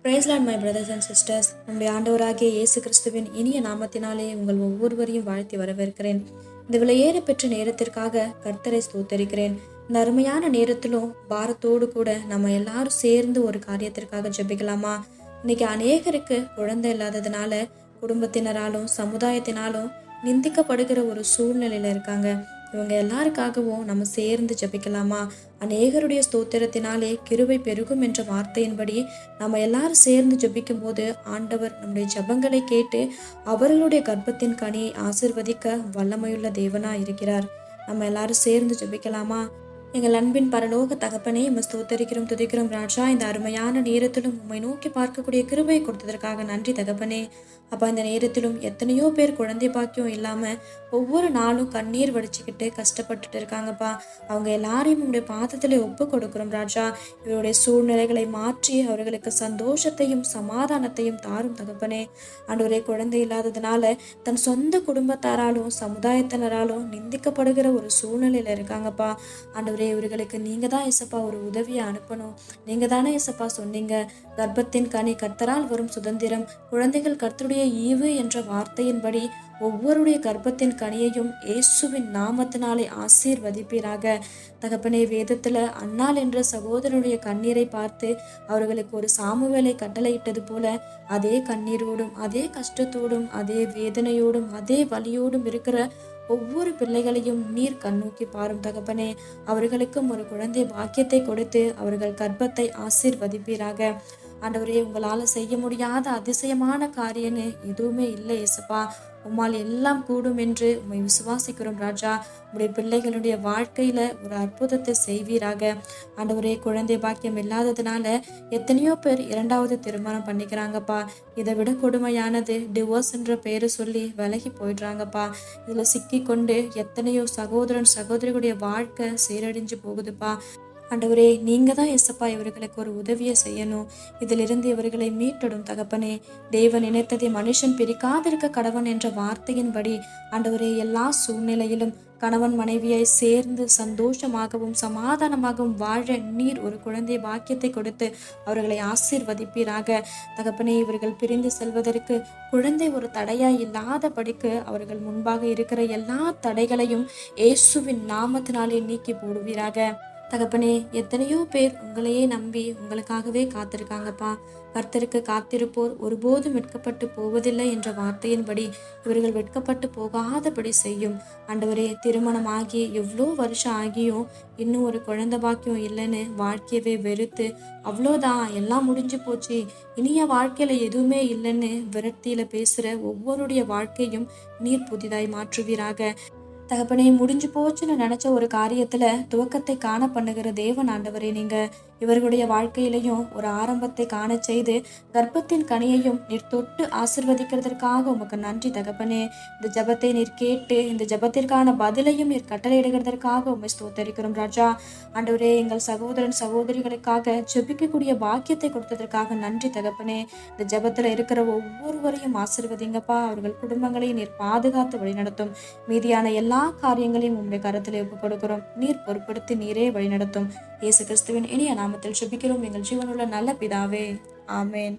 Price Lord my brothers and sisters. நம்முடைய ஆண்டவராகிய இயேசு கிறிஸ்துவின் இனிய நாமத்தினாலே உங்கள் ஒவ்வொருவரையும் வாழ்த்தி வரவேற்கிறேன். இந்த விலையேற பெற்ற நேரத்திற்காக கர்த்தரை ஸ்தோத்தரிக்கிறேன். இந்த அருமையான நேரத்திலும் பாரத்தோடு கூட நம்ம எல்லாரும் சேர்ந்து ஒரு காரியத்திற்காக ஜெபிக்கலாமா? இன்னைக்கு அநேகருக்கு குழந்தை இல்லாததுனால குடும்பத்தினராலும் சமுதாயத்தினாலும் நிந்திக்கப்படுகிற ஒரு சூழ்நிலையில இருக்காங்க. இவங்க எல்லாருக்காகவும் நம்ம சேர்ந்து ஜெபிக்கலாமா? அநேகருடைய ஸ்தோத்திரத்தினாலே கிருபை பெருகும் என்ற வார்த்தையின்படி நம்ம எல்லாரும் சேர்ந்து ஜெபிக்கும் போது ஆண்டவர் நம்முடைய ஜெபங்களை கேட்டு அவர்களுடைய கர்ப்பத்தின் கனியை ஆசிர்வதிக்க வல்லமையுள்ள தேவனா இருக்கிறார். நம்ம எல்லாரும் சேர்ந்து ஜெபிக்கலாமா? எங்கள் அன்பின் பரலோக தகப்பனே, நம்ம ஸ்தோத்தரிக்கிறோம், துதிக்கிறோம் ராஜா. இந்த அருமையான நேரத்திலும் உம்மை நோக்கி பார்க்கக்கூடிய கிருபை கொடுத்ததற்காக நன்றி தகப்பனே. அப்போ இந்த நேரத்திலும் எத்தனையோ பேர் குழந்தை பாக்கியம் இல்லாமல் ஒவ்வொரு நாளும் கண்ணீர் வடிச்சுக்கிட்டு கஷ்டப்பட்டுட்டு இருக்காங்கப்பா. அவங்க எல்லாரையும் உங்களுடைய பாதத்தில் ஒப்பு கொடுக்குறோம் ராஜா. இவருடைய சூழ்நிலைகளை மாற்றி அவர்களுக்கு சந்தோஷத்தையும் சமாதானத்தையும் தாரும் தகப்பனே. ஆண்டவரே, குழந்தை இல்லாததுனால தன் சொந்த குடும்பத்தாராலும் சமுதாயத்தினராலும் நிந்திக்கப்படுகிற ஒரு சூழ்நிலையில் இருக்காங்கப்பா. ஆண்டவரே, இவர்களுக்கு நீங்க தான் ஏசப்பா ஒரு உதவியை அனுப்பணும். நீங்க தானே ஏசப்பா சொன்னீங்க, கர்ப்பத்தின் கனி கர்த்தரால் வரும் சுதந்திரம், குழந்தைகள் கர்த்தருடைய ஈவு என்ற வார்த்தையின்படி ஒவ்வொருடைய கர்ப்பத்தின் கனியையும் இயேசுவின் நாமத்தினாலே ஆசீர்வதிப்பீராக. தகப்பனே, வேதத்துல அன்னாள் என்ற சகோதரனுடைய கண்ணீரை பார்த்து அவர்களுக்கு ஒரு சாமுவேலை கட்டளையிட்டது போல அதே கண்ணீரோடும் அதே கஷ்டத்தோடும் அதே வேதனையோடும் அதே வலியோடும் இருக்கிற ஒவ்வொரு பிள்ளைகளையும் நீர் கண்ணோக்கி பாரும் தகப்பனே. அவர்களுக்கும் ஒரு குழந்தை பாக்கியத்தை கொடுத்து அவர்கள் கர்ப்பத்தை ஆசீர்வதிப்பீராக. ஆண்டவரே, உங்களால் செய்ய முடியாத அதிசயமான காரியன்னு எதுவுமே இல்லை ஏசப்பா. உம்மால் எல்லாம் கூடும் என்று உம்மை விசுவாசிக்கிறோம் ராஜா. உங்களுடைய பிள்ளைகளுடைய வாழ்க்கையில ஒரு அற்புதத்தை செய்வீராக. ஆண்டவரே, குழந்தை பாக்கியம் இல்லாததுனால எத்தனையோ பேர் இரண்டாவது திருமணம் பண்ணிக்கிறாங்கப்பா. இதை விட கொடுமையானது டிவோர்ஸ் என்ற பேரை சொல்லி விலகி போயிடுறாங்கப்பா. இதுல சிக்கி கொண்டு எத்தனையோ சகோதரன் சகோதரிகளுடைய வாழ்க்கை சீரழிஞ்சு போகுதுப்பா. ஆண்டவரே, நீங்க தான் எசப்பா இவர்களுக்கு ஒரு உதவியை செய்யணும். இதிலிருந்து இவர்களை மீட்டடும் தகப்பனே. தேவன் நினைத்ததை மனுஷன் பிரிக்காதிருக்க கடவன் என்ற வார்த்தையின்படி ஆண்டவரே, எல்லா சூழ்நிலையிலும் கணவன் மனைவியை சேர்ந்து சந்தோஷமாகவும் சமாதானமாகவும் வாழ நீர் ஒரு குழந்தை பாக்கியத்தை கொடுத்து அவர்களை ஆசீர்வதிப்பீராக. தகப்பனே, இவர்கள் பிரிந்து செல்வதற்கு குழந்தை ஒரு தடையாய் இல்லாதபடிக்கு அவர்கள் முன்பாக இருக்கிற எல்லா தடைகளையும் இயேசுவின் நாமத்தினாலே நீக்கி போடுவீராக. தகப்பனே, எத்தனையோ பேர் உங்களையே நம்பி உங்களுக்காகவே காத்திருக்காங்கப்பா. கர்த்தருக்கு காத்திருப்போர் ஒருபோதும் வெட்கப்பட்டு போவதில்லை என்ற வார்த்தையின்படி இவர்கள் வெட்கப்பட்டு போகாதபடி செய்யும். ஆண்டவரே, திருமணம் ஆகி எவ்வளோ வருஷம் ஆகியும் இன்னும் ஒரு குழந்தை பாக்கியம் இல்லைன்னு வாழ்க்கையவே வெறுத்து அவ்வளோதான் எல்லாம் முடிஞ்சு போச்சு, இனிய வாழ்க்கையில எதுவுமே இல்லைன்னு விரக்தியில பேசுற ஒவ்வொருடைய வாழ்க்கையும் நீர் புதிதாய் மாற்றுவீராக. தகப்பனே, முடிஞ்சு போச்சுன்னு நினைச்ச ஒரு காரியத்துல துவக்கத்தை காண பண்ணுகிற தேவன் ஆண்டவரே, நீங்க இவர்களுடைய வாழ்க்கையிலையும் ஒரு ஆரம்பத்தை காண செய்து கர்ப்பத்தின் கனியையும் நீர் தொட்டு ஆசிர்வதிக்கிறதற்காக உமக்கு நன்றி தகப்பனே. இந்த ஜபத்தை நீர் கேட்டு இந்த ஜபத்திற்கான பதிலையும் நீர் கட்டளையிடுகிறதற்காக உண்மை ஸ்தோத்தரிக்கிறோம் ராஜா. ஆண்டவரே, எங்கள் சகோதரன் சகோதரிகளுக்காக ஜெபிக்கக்கூடிய பாக்கியத்தை கொடுத்ததற்காக நன்றி தகப்பனே. இந்த ஜபத்துல இருக்கிற ஒவ்வொருவரையும் ஆசிர்வதிங்கப்பா. அவர்கள் குடும்பங்களையும் நீர் பாதுகாத்து வழிநடத்தும். மீதியான எல்லா காரியங்களையும் உங்களுடைய கரத்தில் ஒப்புக் கொடுக்கிறோம். நீர் பொறுப்படுத்தி நீரே வழிநடத்தும். இயேசு கிறிஸ்துவின் இனிய நாமத்தில் ஜெபிக்கிறோம் எங்கள் ஜீவனுள்ள நல்ல பிதாவே, ஆமேன்.